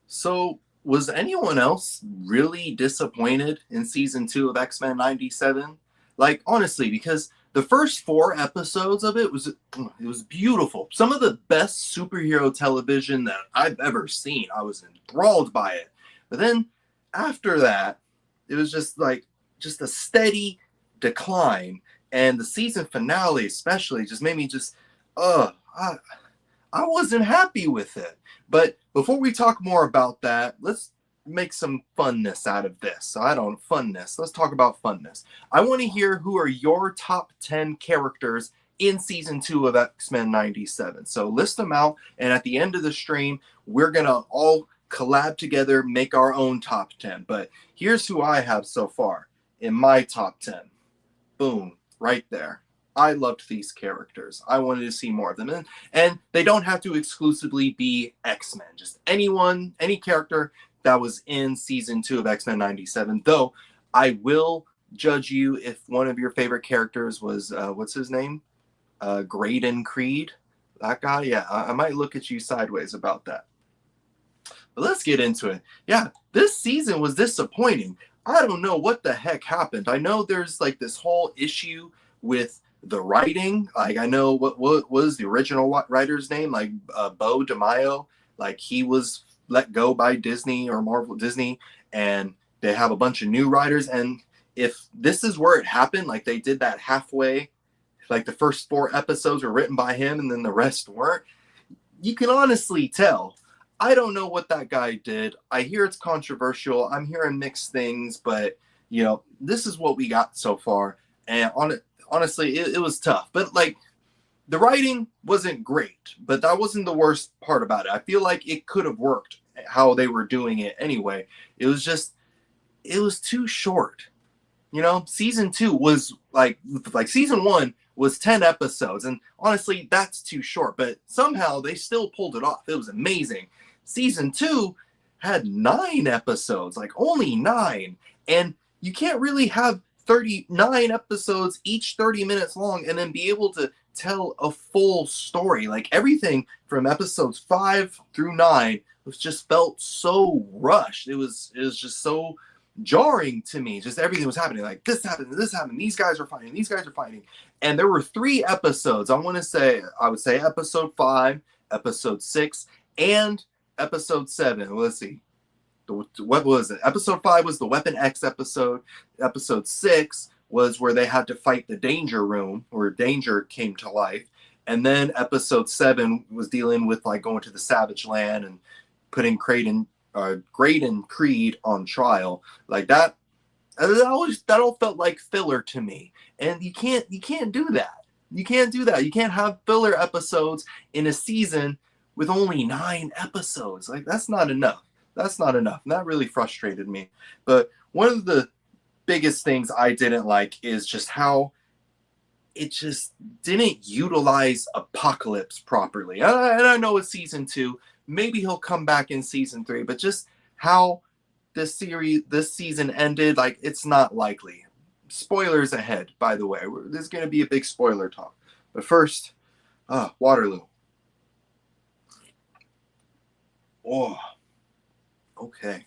So, was anyone else really disappointed in season two of X-Men 97? Like, honestly, because the first four episodes of it was beautiful. Some of the best superhero television that I've ever seen. I was enthralled by it. But then after that, it was just a steady decline. And the season finale especially just made me just uh I, I wasn't happy with it. But before we talk more about that, let's make some funness out of this. So I don't funness. Let's talk about funness. I want to hear who are your top 10 characters in season 2 of X-Men 97. So list them out, and at the end of the stream, we're going to all collab together, make our own top 10. But here's who I have so far in my top 10. Boom, right there. I loved these characters. I wanted to see more of them. And they don't have to exclusively be X-Men. Just anyone, any character that was in season 2 of X-Men 97. Though I will judge you if one of your favorite characters was, what's his name? Graydon Creed. That guy? Yeah, I might look at you sideways about that. But let's get into it. Yeah, this season was disappointing. I don't know what the heck happened. I know there's like this whole issue with the writing. Like, I know what was the original writer's name, like Bo DeMaio. Like, he was let go by Disney or Marvel Disney, and they have a bunch of new writers. And if this is where it happened, like they did that halfway, like the first four episodes were written by him and then the rest weren't, you can honestly tell. I don't know what that guy did. I hear it's controversial. I'm hearing mixed things, but this is what we got so far. And honestly, it was tough. But like, the writing wasn't great, but that wasn't the worst part about it. I feel like it could have worked how they were doing it anyway. It was too short. Season 2 was like season 1 was 10 episodes, and honestly, that's too short, but somehow they still pulled it off. It was amazing. Season 2 had 9 episodes, like only 9, and you can't really have 39 episodes, each 30 minutes long, and then be able to tell a full story. Like, everything from episodes 5 through 9 was just felt so rushed. It was just so jarring to me. Just everything was happening. Like, this happened, these guys are fighting. And there were 3 episodes. I would say episode 5, episode 6, and episode 7. Let's see. What was it? Episode 5 was the Weapon X episode. Episode 6 was where they had to fight the Danger Room, where Danger came to life. And then episode 7 was dealing with like going to the Savage Land and putting Graydon Creed on trial. Like that all felt like filler to me. And you can't do that. You can't do that. You can't have filler episodes in a season with only 9 episodes. Like, that's not enough. That's not enough. And that really frustrated me. But one of the biggest things I didn't like is just how it just didn't utilize Apocalypse properly. And I know it's season 2. Maybe he'll come back in season 3. But just how this season ended, like, it's not likely. Spoilers ahead, by the way. There's going to be a big spoiler talk. But first, Waterloo. Oh, okay.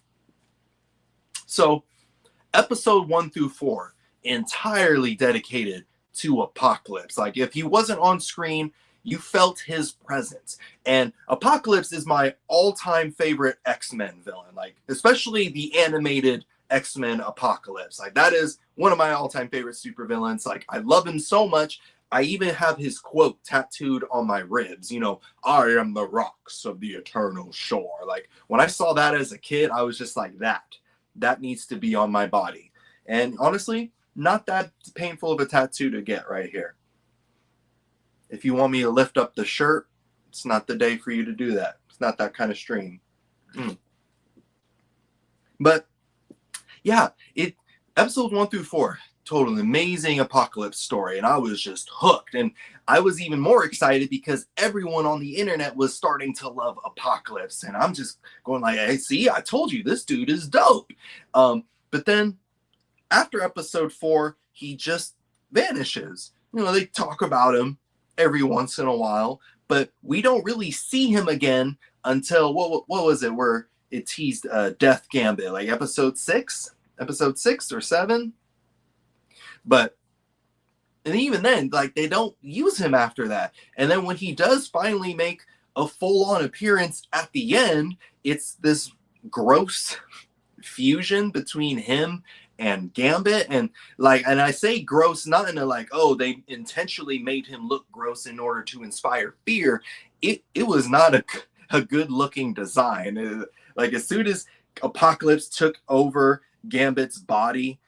So, episode 1 through 4, entirely dedicated to Apocalypse. Like, if he wasn't on screen, you felt his presence. And Apocalypse is my all-time favorite X-Men villain. Like, especially the animated X-Men Apocalypse. Like, that is one of my all-time favorite supervillains. Like, I love him so much. I even have his quote tattooed on my ribs. I am the rocks of the eternal shore. Like, when I saw that as a kid, I was just like, that needs to be on my body. And honestly, not that painful of a tattoo to get right here. If you want me to lift up the shirt, it's not the day for you to do that. It's not that kind of stream. But yeah, episodes 1 through 4 told an amazing Apocalypse story, and I was just hooked. And I was even more excited because everyone on the internet was starting to love Apocalypse, and I'm just going like, hey, see, I told you this dude is dope. But then after episode 4, he just vanishes. They talk about him every once in a while, but we don't really see him again until what was it, where it teased Death Gambit, like episode 6 or 7. But and even then, like, they don't use him after that. And then when he does finally make a full-on appearance at the end, it's this gross fusion between him and Gambit. And I say gross not in a like, oh, they intentionally made him look gross in order to inspire fear. It was not a good looking design. Like, as soon as Apocalypse took over Gambit's body,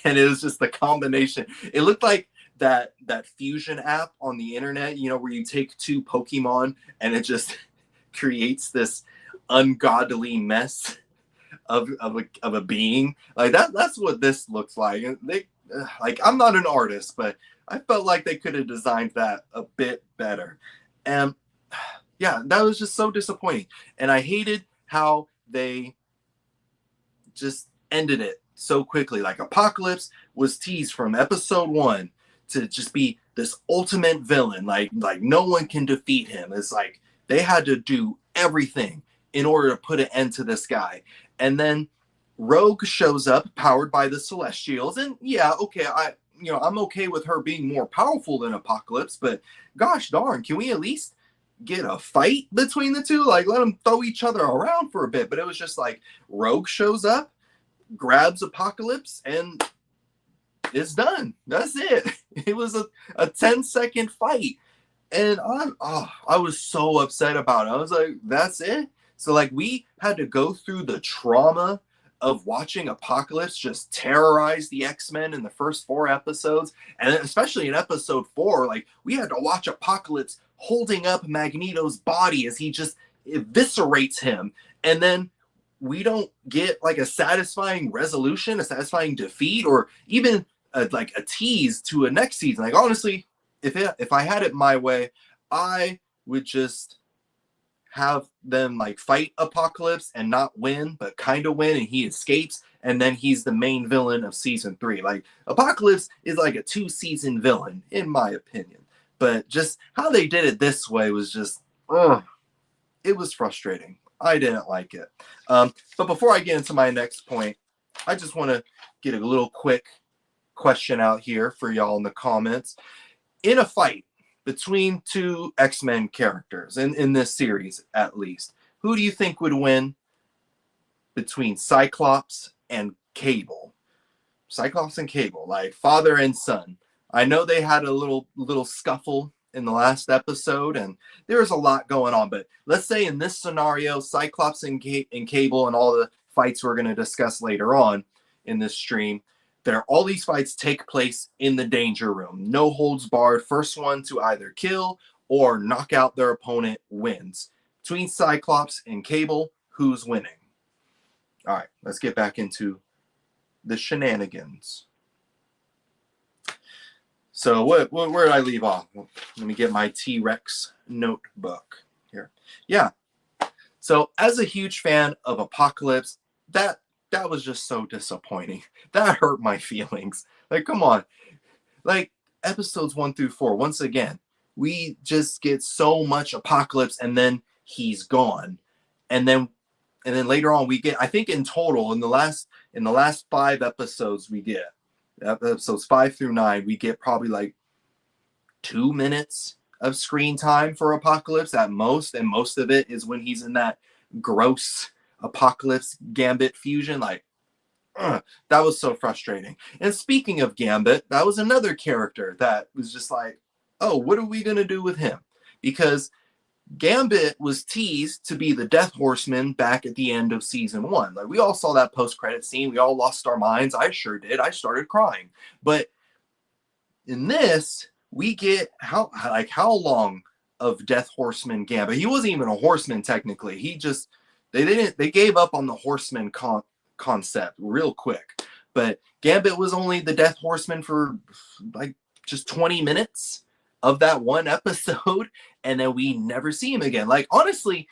and it was just the combination. It looked like that fusion app on the internet, where you take two Pokemon and it just creates this ungodly mess of a being. Like that's what this looks like. And I'm not an artist, but I felt like they could have designed that a bit better. And yeah, that was just so disappointing. And I hated how they just ended it so quickly. Like, Apocalypse was teased from episode 1 to just be this ultimate villain. Like no one can defeat him. It's like they had to do everything in order to put an end to this guy. And then Rogue shows up powered by the Celestials. And yeah, okay, I'm okay with her being more powerful than Apocalypse, but gosh darn, can we at least get a fight between the two? Like, let them throw each other around for a bit. But it was just like Rogue shows up, grabs Apocalypse, and it's done. That's it. It was a 10-second fight. And I was so upset about it. I was like, that's it? So, like, we had to go through the trauma of watching Apocalypse just terrorize the X-Men in the first 4 episodes. And especially in episode 4, like, we had to watch Apocalypse holding up Magneto's body as he just eviscerates him. And then we don't get like a satisfying resolution, a satisfying defeat, or even a tease to a next season. Like, honestly, if I had it my way, I would just have them like fight Apocalypse and not win, but kind of win, and he escapes, and then he's the main villain of season 3. Like, Apocalypse is like a 2-season villain, in my opinion. But just how they did it this way was just, it was frustrating. I didn't like it. But before I get into my next point, I just want to get a little quick question out here for y'all in the comments. In a fight between 2 X-Men characters, in this series at least, who do you think would win between Cyclops and Cable? Cyclops and Cable, like father and son. I know they had a little scuffle in the last episode, and there's a lot going on. But let's say in this scenario, Cyclops and Cable and all the fights we're going to discuss later on in this stream, all these fights take place in the danger room. No holds barred. First one to either kill or knock out their opponent wins. Between Cyclops and Cable, who's winning? All right, let's get back into the shenanigans. So where did I leave off? Let me get my T-Rex notebook here. Yeah. So as a huge fan of Apocalypse, that was just so disappointing. That hurt my feelings. Like, come on. Like, episodes 1 through 4, once again, we just get so much Apocalypse, and then he's gone. And then later on we get, I think in total, in the last 5 episodes we get, episodes 5 through 9, we get probably like 2 minutes of screen time for Apocalypse at most, and most of it is when he's in that gross Apocalypse Gambit fusion. Like, that was so frustrating. And speaking of Gambit, that was another character that was just like, oh, what are we gonna do with him? Because Gambit was teased to be the Death Horseman back at the end of season 1. Like, we all saw that post-credit scene. We all lost our minds. I sure did. I started crying. But in this, we get how long of Death Horseman Gambit? He wasn't even a horseman technically. He just they gave up on the horseman concept real quick. But Gambit was only the Death Horseman for like just 20 minutes of that one episode, and then we never see him again. Like, honestly,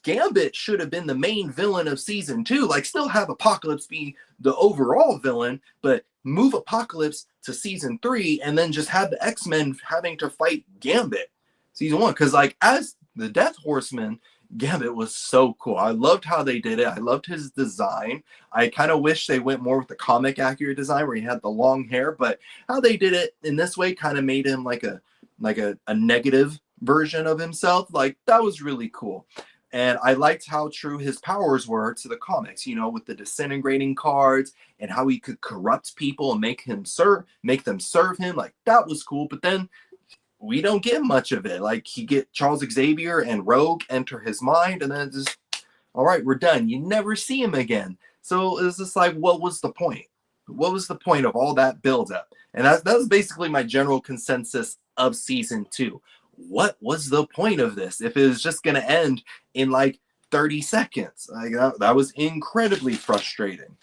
Gambit should have been the main villain of season 2. Like, still have Apocalypse be the overall villain, but move Apocalypse to season 3, and then just have the X-Men having to fight Gambit season 1. Because, like, as the Death Horseman, Gambit was so cool. I loved how they did it. I loved his design. I kind of wish they went more with the comic accurate design where he had the long hair, but how they did it in this way kind of made him like a negative version of himself. Like that was really cool. And I liked how true his powers were to the comics, you know, with the disintegrating cards and how he could corrupt people and make them serve him. Like that was cool. But then we don't get much of it. Like he get Charles Xavier and Rogue enter his mind, and then just all right, we're done. You never see him again. So it's just like, what was the point? What was the point of all that buildup? And that was basically my general consensus of season 2. What was the point of this if it was just going to end in like 30 seconds? Like that was incredibly frustrating.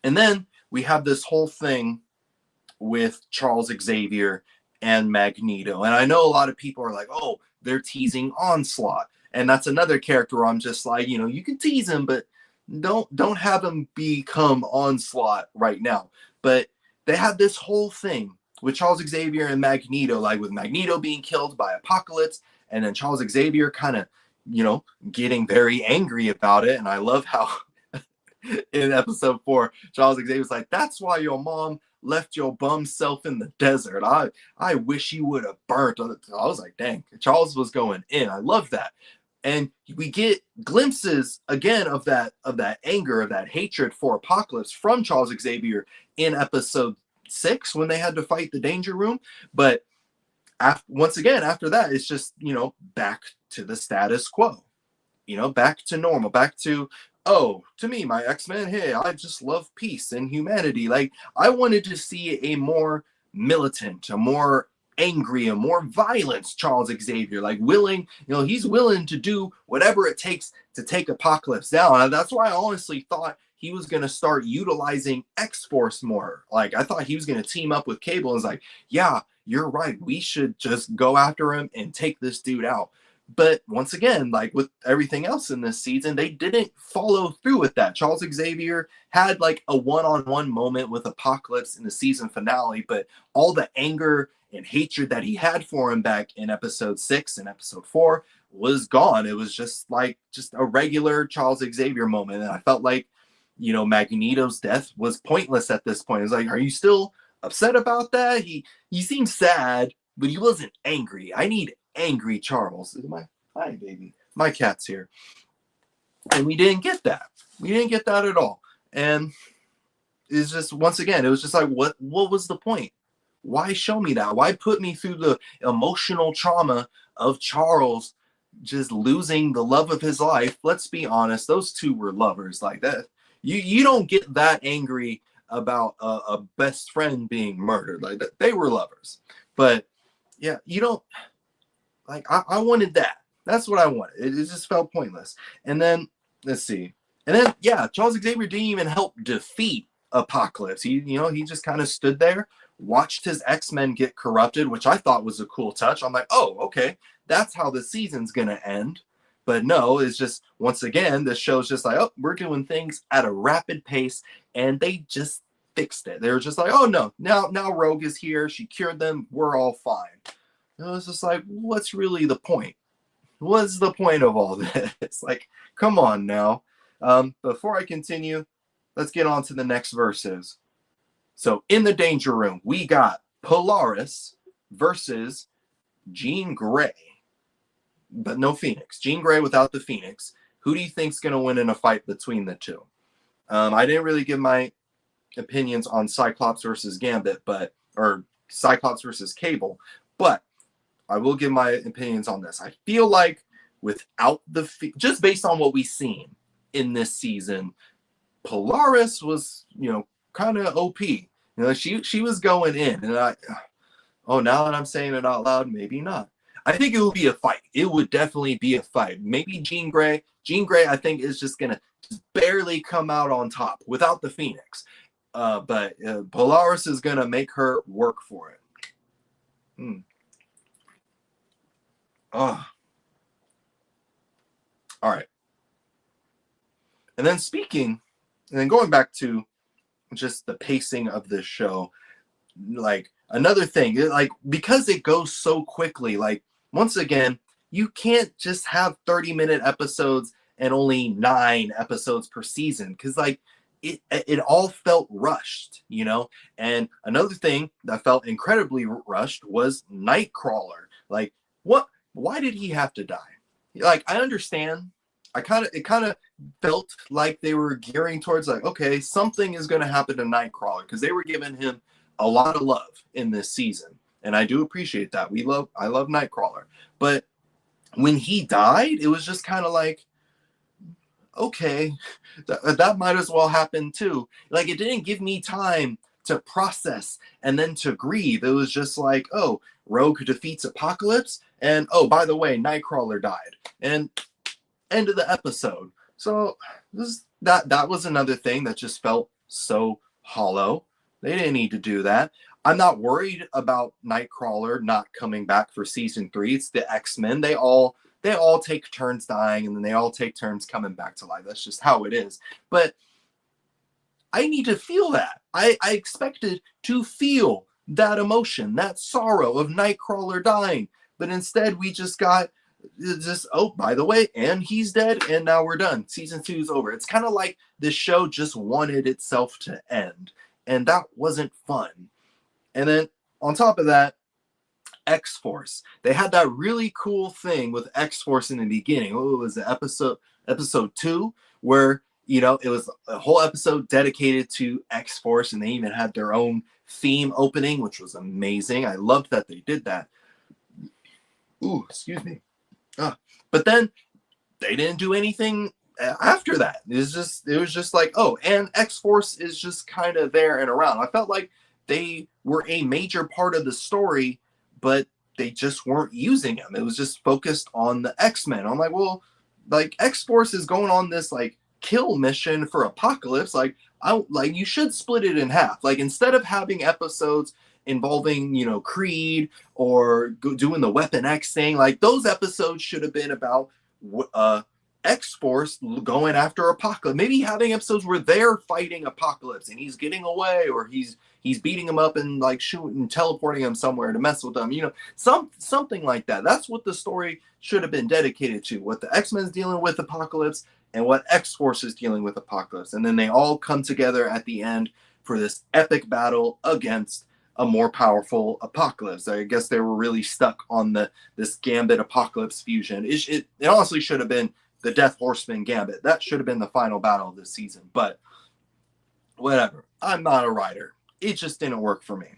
And then we have this whole thing with Charles Xavier and Magneto. And I know a lot of people are like, oh, they're teasing Onslaught. And that's another character where I'm just like, you know, you can tease him, but don't have him become Onslaught right now. But they had this whole thing with Charles Xavier and Magneto, like with Magneto being killed by Apocalypse, and then Charles Xavier kind of, you know, getting very angry about it. And I love how in episode 4, Charles Xavier's like, that's why your mom left your bum self in the desert. I wish you would have burnt. I was like, dang, Charles was going in. I love that. And we get glimpses again of that anger, of that hatred for Apocalypse from Charles Xavier in episode 6 when they had to fight the Danger Room. But once again, after that, it's just, you know, back to the status quo, you know, back to normal, back to, oh, to me, my X-Men, hey, I just love peace and humanity. Like, I wanted to see a more militant, a more angry, a more violent Charles Xavier, like willing, you know, he's willing to do whatever it takes to take Apocalypse down. And that's why I honestly thought he was going to start utilizing X-Force more. Like, I thought he was going to team up with Cable and was like, yeah, you're right. We should just go after him and take this dude out. But once again, like with everything else in this season, they didn't follow through with that. Charles Xavier had like a one-on-one moment with Apocalypse in the season finale, but all the anger and hatred that he had for him back in episode 6 and episode 4 was gone. It was just a regular Charles Xavier moment. And I felt like, you know, Magneto's death was pointless at this point. It's like, are you still upset about that? He seemed sad, but he wasn't angry. I need angry Charles. Hi, baby. My cat's here. And we didn't get that. We didn't get that at all. And it's just, once again, it was just like, what was the point? Why show me that? Why put me through the emotional trauma of Charles just losing the love of his life? Let's be honest, those two were lovers. Like that. You don't get that angry about a best friend being murdered. Like that. They were lovers. But yeah, you don't, like, I wanted that. That's what I wanted. It just felt pointless. And then, let's see. And then, yeah, Charles Xavier didn't even help defeat Apocalypse. He just kind of stood there, watched his X-Men get corrupted, which I thought was a cool touch. I'm like, oh, okay, that's how the season's going to end. But no, it's just, once again, this show's just like, oh, we're doing things at a rapid pace, and they just fixed it. They were just like, oh, no, now Rogue is here. She cured them. We're all fine. It was just like, what's really the point? What's the point of all this? Like, come on now. Before I continue, let's get on to the next verses. So in the Danger Room, we got Polaris versus Jean Grey. But no Phoenix. Jean Grey without the Phoenix. Who do you think's going to win in a fight between the two? I didn't really give my opinions on Cyclops versus Gambit, or Cyclops versus Cable, but I will give my opinions on this. I feel like without just based on what we've seen in this season, Polaris was, kind of OP. She was going in, and now that I'm saying it out loud, maybe not. I think it would be a fight. It would definitely be a fight. Maybe Jean Grey. Jean Grey, I think, is just gonna barely come out on top without the Phoenix. But Polaris is gonna make her work for it. Oh. All right. And then going back to just the pacing of this show, like another thing, like because it goes so quickly, like once again, you can't just have 30-minute episodes and only 9 episodes per season, because like it all felt rushed, you know. And another thing that felt incredibly rushed was Nightcrawler. Like, what? Why did he have to die? Like, I understand. It kind of felt like they were gearing towards like, okay, something is going to happen to Nightcrawler, because they were giving him a lot of love in this season, and I do appreciate that. I love Nightcrawler, but when he died, it was just kind of like, okay, that might as well happen too. Like, it didn't give me time to process and then to grieve. It was just like, oh, Rogue defeats Apocalypse, and oh, by the way, Nightcrawler died, and end of the episode. So that was another thing that just felt so hollow. They didn't need to do that. I'm not worried about Nightcrawler not coming back for season 3. It's the X-Men. They all take turns dying, and then they all take turns coming back to life. That's just how it is. But I need to feel that. I expected to feel that emotion, that sorrow of Nightcrawler dying. But instead, we just got oh, by the way, and he's dead, and now we're done. Season 2 is over. It's kind of like this show just wanted itself to end, and that wasn't fun. And then on top of that, X-Force. They had that really cool thing with X-Force in the beginning. What was it, episode 2, where, you know, it was a whole episode dedicated to X-Force, and they even had their own theme opening, which was amazing. I loved that they did that. Ooh, excuse me. But then they didn't do anything after that. It was just like, oh, and X-Force is just kind of there and around. I felt like they were a major part of the story, but they just weren't using them. It was just focused on the X-Men. I'm like, well, like, X-Force is going on this like kill mission for Apocalypse. Like, you should split it in half. Like, instead of having episodes involving, you know, Creed or doing the Weapon X thing, like, those episodes should have been about X-Force going after Apocalypse. Maybe having episodes where they're fighting Apocalypse and he's getting away, or he's beating him up and like shooting, teleporting him somewhere to mess with them. You know, something like that. That's what the story should have been dedicated to. What the X-Men's dealing with Apocalypse, and what X-Force is dealing with Apocalypse. And then they all come together at the end for this epic battle against a more powerful Apocalypse. I guess they were really stuck on this Gambit Apocalypse fusion. It honestly should have been the Death Horseman Gambit. That should have been the final battle of this season. But whatever. I'm not a writer. It just didn't work for me.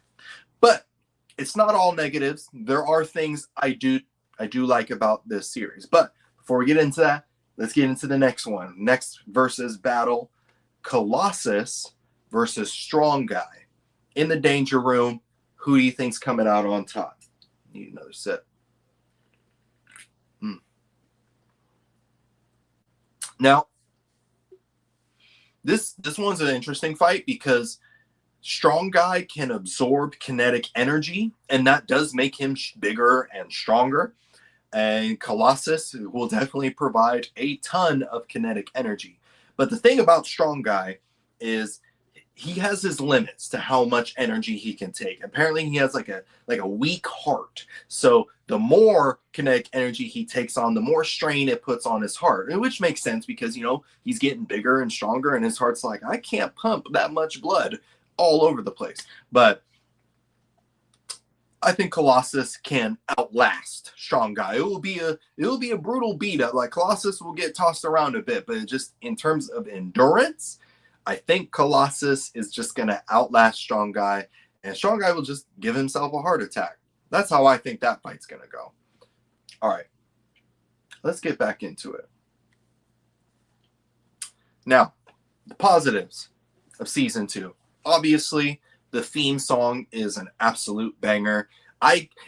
But it's not all negatives. There are things I do like about this series. But before we get into that, let's get into the next one. Next versus battle, Colossus versus Strong Guy. In the Danger Room, who do you think's coming out on top? Need another sip. Now, this one's an interesting fight because Strong Guy can absorb kinetic energy, and that does make him bigger and stronger. And Colossus will definitely provide a ton of kinetic energy. But the thing about Strong Guy is he has his limits to how much energy he can take. Apparently he has like a weak heart. So the more kinetic energy he takes on, the more strain it puts on his heart, which makes sense because, you know, he's getting bigger and stronger, and his heart's like, I can't pump that much blood all over the place. But I think Colossus can outlast Strong Guy. It will be a brutal beat up. Like, Colossus will get tossed around a bit, but just in terms of endurance, I think Colossus is just going to outlast Strong Guy, and Strong Guy will just give himself a heart attack. That's how I think that fight's going to go. All right, let's get back into it. Now, the positives of Season 2. Obviously, the theme song is an absolute banger.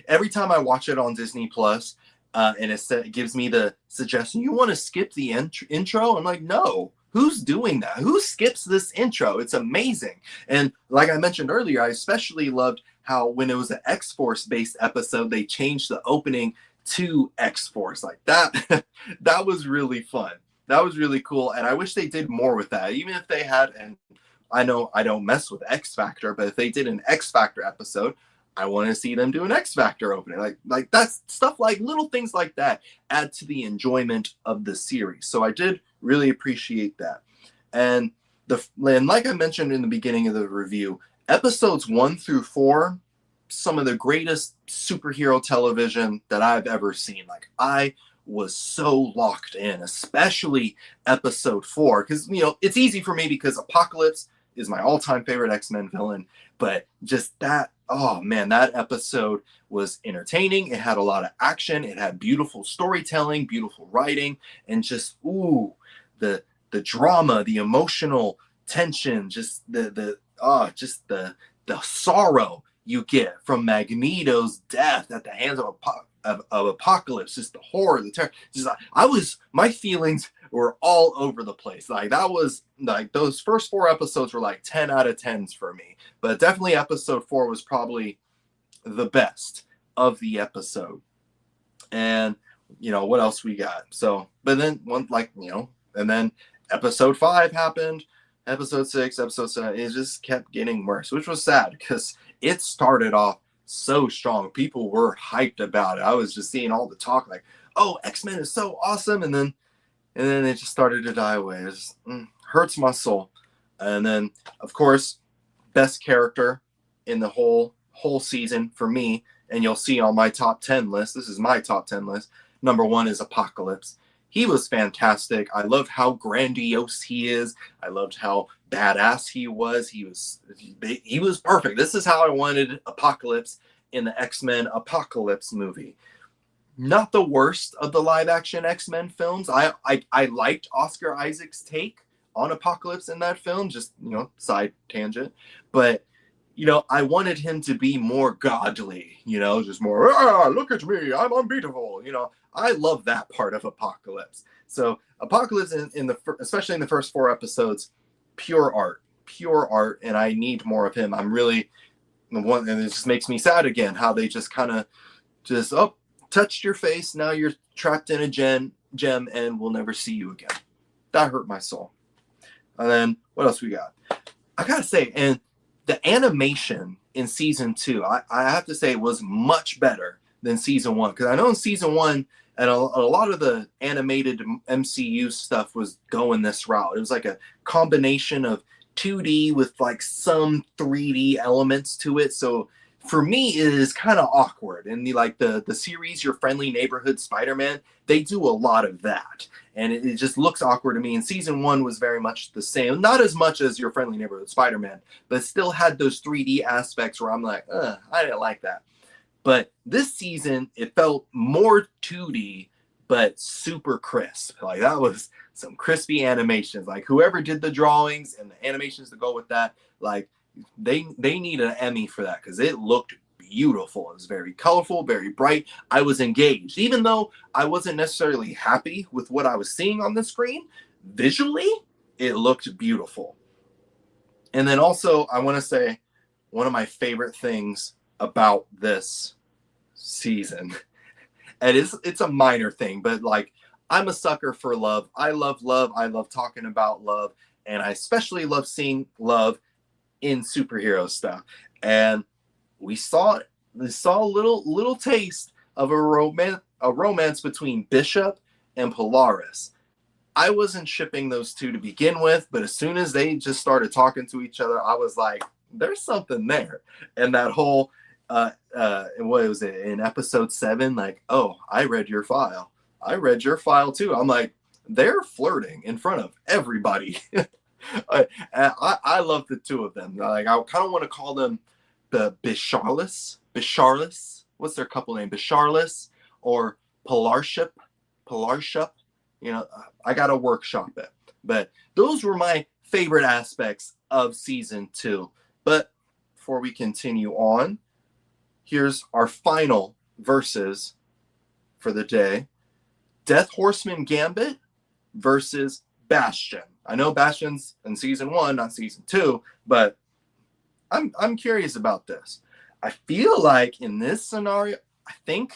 Every time I watch it on Disney Plus, and it gives me the suggestion, you want to skip the intro? I'm like, no. Who's doing that? Who skips this intro? It's amazing. And like I mentioned earlier, I especially loved how when it was an X-Force based episode, they changed the opening to X-Force. Like that, that was really fun. That was really cool. And I wish they did more with that. Even if they had, and I know I don't mess with X Factor, but if they did an X Factor episode, I want to see them do an X Factor opening. Like that's stuff, like little things like that add to the enjoyment of the series. So I did really appreciate that. And like I mentioned in the beginning of the review, episodes 1 through 4, some of the greatest superhero television that I've ever seen. Like, I was so locked in, especially episode 4, because it's easy for me because Apocalypse is my all-time favorite X-Men villain. But just that, oh man, that episode was entertaining. It had a lot of action. It had beautiful storytelling, beautiful writing, and just the drama, the emotional tension, just the sorrow you get from Magneto's death at the hands of Apocalypse, just the horror, the terror. My feelings were all over the place. Like, that was like, those first 4 episodes were like 10 out of 10s for me. But definitely episode 4 was probably the best of the episode. And what else we got? So, but then and then episode 5 happened, episode 6, episode 7, it just kept getting worse, which was sad because it started off so strong. People were hyped about it. I was just seeing all the talk like, oh, X-Men is so awesome, and then it just started to die away. It just hurts my soul. And then, of course, best character in the whole season for me, and you'll see on my top 10 list, this is my top 10 list, number 1 is Apocalypse. He was fantastic. I loved how grandiose he is. I loved how badass he was. He was perfect. This is how I wanted Apocalypse in the X-Men Apocalypse movie. Not the worst of the live-action X-Men films. I liked Oscar Isaac's take on Apocalypse in that film. Just, side tangent. But, I wanted him to be more godly. Just more, look at me, I'm unbeatable. I love that part of Apocalypse. So Apocalypse, especially in the first 4 episodes, pure art, and I need more of him. I'm really and it just makes me sad again how they just kind of just touched your face, now you're trapped in a gem, and we'll never see you again. That hurt my soul. And then what else we got? I gotta say, and the animation in season 2, I have to say, was much better than season 1, because I know in season 1 and a lot of the animated MCU stuff was going this route. It was like a combination of 2D with like some 3D elements to it. So for me, it is kind of awkward. And the series, Your Friendly Neighborhood Spider-Man, they do a lot of that. And it just looks awkward to me. And season 1 was very much the same. Not as much as Your Friendly Neighborhood Spider-Man, but still had those 3D aspects where I'm like, I didn't like that. But this season, it felt more 2D, but super crisp. Like, that was some crispy animations. Like, whoever did the drawings and the animations to go with that, like, they need an Emmy for that, because it looked beautiful. It was very colorful, very bright. I was engaged. Even though I wasn't necessarily happy with what I was seeing on the screen, visually, it looked beautiful. And then also, I want to say, one of my favorite things about this season, and it's a minor thing, but like, I'm a sucker for love. I love love. I love talking about love, and I especially love seeing love in superhero stuff. And we saw a little taste of a romance between Bishop and Polaris. I wasn't shipping those two to begin with, but as soon as they just started talking to each other, I was like, there's something there. And that whole what was it in episode 7? Like, oh, I read your file. I read your file too. I'm like, they're flirting in front of everybody. I love the two of them. Like, I kind of want to call them the Bisharless. What's their couple name? Bisharless or Polarship. I got to workshop it. But those were my favorite aspects of season 2. But before we continue on, here's our final verses for the day. Death Horseman Gambit versus Bastion. I know Bastion's in season 1, not season 2, but I'm curious about this. I feel like in this scenario, I think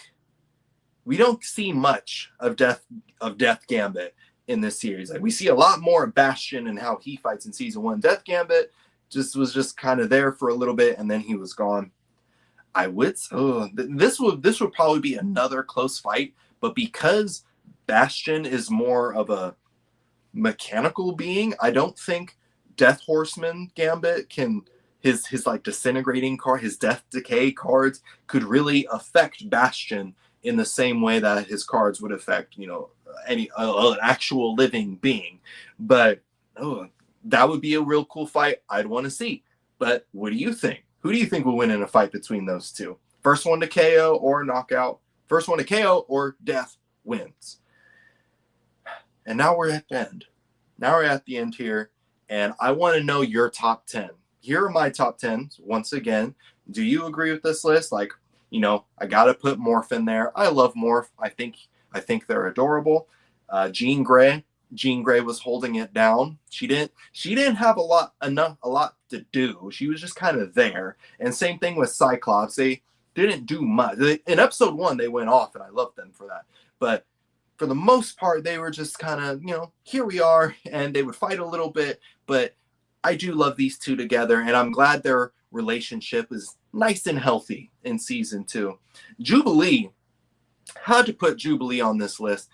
we don't see much of Death Gambit in this series. Like, we see a lot more of Bastion and how he fights in season 1. Death Gambit was just kind of there for a little bit, and then he was gone. I would. This would probably be another close fight, but because Bastion is more of a mechanical being, I don't think Death Horseman Gambit can his like disintegrating card, his death decay cards could really affect Bastion in the same way that his cards would affect, any an actual living being. But oh, that would be a real cool fight. I'd want to see. But what do you think? Who do you think will win in a fight between those two? First one to KO or knockout? First one to KO or death wins? And now we're at the end. Now we're at the end here, and I want to know your top 10. Here are my top 10. Once again, do you agree with this list? Like, I got to put Morph in there. I love Morph. I think they're adorable. Jean Grey. Jean Grey was holding it down. She didn't have a lot to do. She was just kind of there. And same thing with Cyclops. They didn't do much. In episode 1, they went off, and I loved them for that. But for the most part, they were just kind of, here we are, and they would fight a little bit. But I do love these two together, and I'm glad their relationship is nice and healthy in season 2. Jubilee, had to put Jubilee on this list.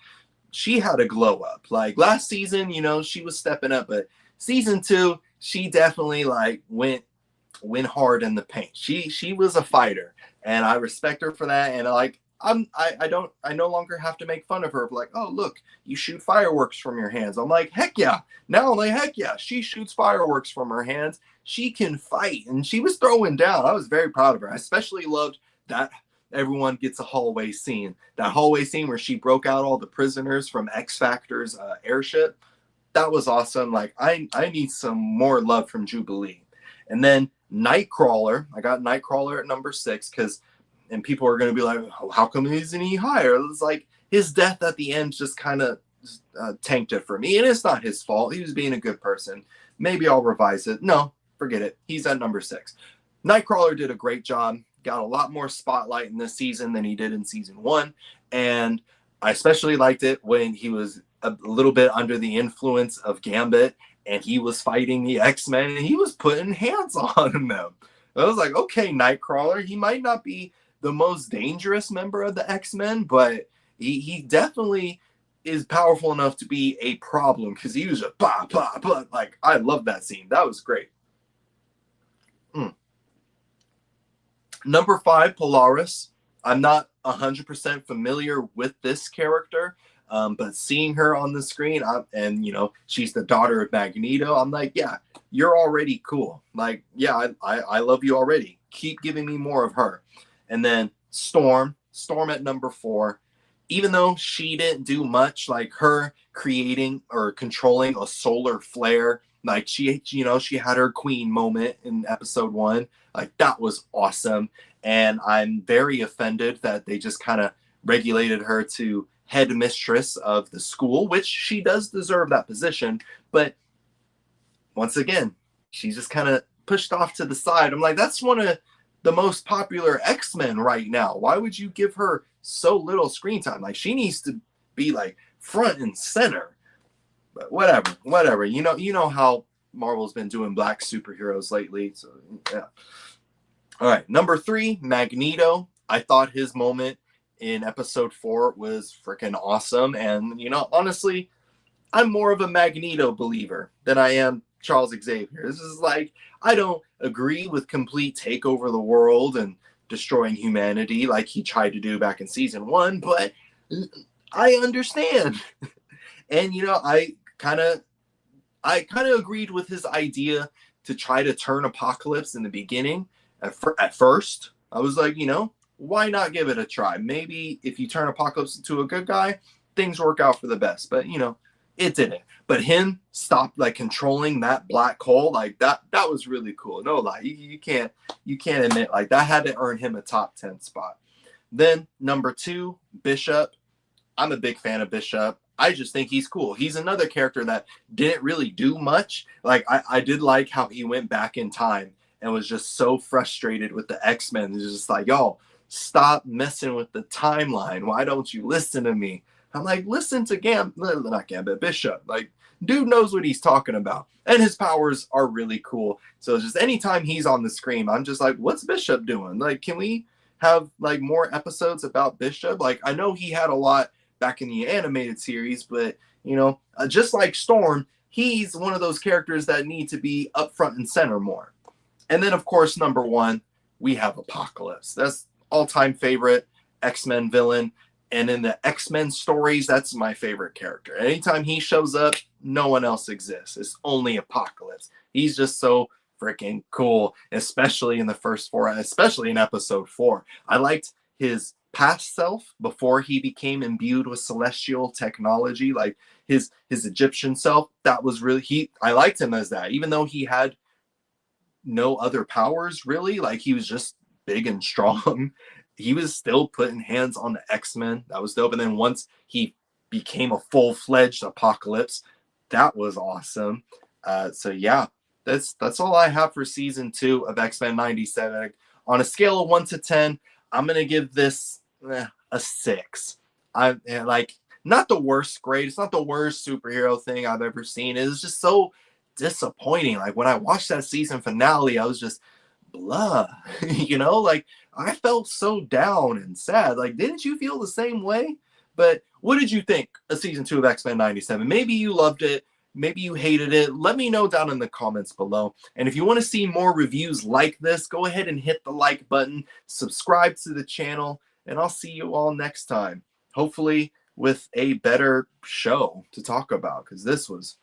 She had a glow up. Like last season, she was stepping up, but season 2, she definitely went hard in the paint. She was a fighter, and I respect her for that. And I no longer have to make fun of her. Like, oh, look, you shoot fireworks from your hands. I'm like, heck yeah. Now I'm like, heck yeah. She shoots fireworks from her hands. She can fight. And she was throwing down. I was very proud of her. I especially loved that everyone gets a hallway scene. That hallway scene where she broke out all the prisoners from X Factor's airship. That was awesome. Like, I need some more love from Jubilee. And then Nightcrawler. I got Nightcrawler at number 6 because... And people are going to be like, oh, how come isn't he higher? It's like his death at the end just kind of tanked it for me. And it's not his fault. He was being a good person. Maybe I'll revise it. No, forget it. He's at number 6. Nightcrawler did a great job. Got a lot more spotlight in this season than he did in season 1. And I especially liked it when he was a little bit under the influence of Gambit and he was fighting the X-Men and he was putting hands on them. I was like, okay, Nightcrawler, he might not be the most dangerous member of the X-Men, but he definitely is powerful enough to be a problem because he was just blah, blah, blah. Like, I love that scene. That was great. Number 5, Polaris. I'm not 100% familiar with this character, but seeing her on the screen, she's the daughter of Magneto, I'm like, yeah, you're already cool. Like, yeah, I love you already. Keep giving me more of her. And then Storm at number 4. Even though she didn't do much, like her creating or controlling a solar flare, like she had her queen moment in episode 1. Like, that was awesome. And I'm very offended that they just kind of regulated her to headmistress of the school, which she does deserve that position. But once again, she's just kind of pushed off to the side. I'm like, that's one of the most popular X-Men right now. Why would you give her so little screen time? Like, she needs to be like front and center. But whatever. You know how Marvel's been doing black superheroes lately. So yeah. All right, number 3, Magneto. I thought his moment in episode 4 was freaking awesome. And honestly, I'm more of a Magneto believer than I am Charles Xavier. This is like, I don't agree with complete take over the world and destroying humanity like he tried to do back in season 1, but I understand. And I kind of agreed with his idea to try to turn Apocalypse in the beginning. At first, I was like, why not give it a try? Maybe if you turn Apocalypse into a good guy, things work out for the best. But it didn't. But him stopped controlling that black hole, like that was really cool. No lie, you can't admit, like, that had to earn him a top 10 spot. Then number 2, Bishop. I'm a big fan of Bishop. I just think he's cool. He's another character that didn't really do much. Like, I did like how he went back in time and was just so frustrated with the X-Men. He's just like, y'all, stop messing with the timeline. Why don't you listen to me? I'm like, listen to not Gambit, Bishop. Like, dude knows what he's talking about. And his powers are really cool. So just anytime he's on the screen, I'm just like, what's Bishop doing? Like, can we have like more episodes about Bishop? Like, I know he had a lot back in the animated series, but just like Storm, he's one of those characters that need to be up front and center more. And then, of course, number one, we have Apocalypse. That's all-time favorite X-Men villain. And in the X-Men stories, that's my favorite character. Anytime he shows up, no one else exists. It's only Apocalypse. He's just so freaking cool, especially in the first four, especially in episode 4. I liked his past self before he became imbued with celestial technology, like his Egyptian self. That was really, I liked him as that, even though he had no other powers really. Like, he was just big and strong. He was still putting hands on the X-Men. That was dope. And then once he became a full-fledged Apocalypse, that was awesome. So yeah, that's all I have for season 2 of X-Men 97. On a scale of 1 to 10, I'm gonna give this a 6. I like, not the worst grade. It's not the worst superhero thing I've ever seen. It was just so disappointing. Like, when I watched that season finale, I was just blah. Like, I felt so down and sad. Like, didn't you feel the same way? But what did you think of season 2 of X-Men 97? Maybe you loved it. Maybe you hated it. Let me know down in the comments below. And if you want to see more reviews like this, go ahead and hit the like button, subscribe to the channel, and I'll see you all next time. Hopefully with a better show to talk about, because this was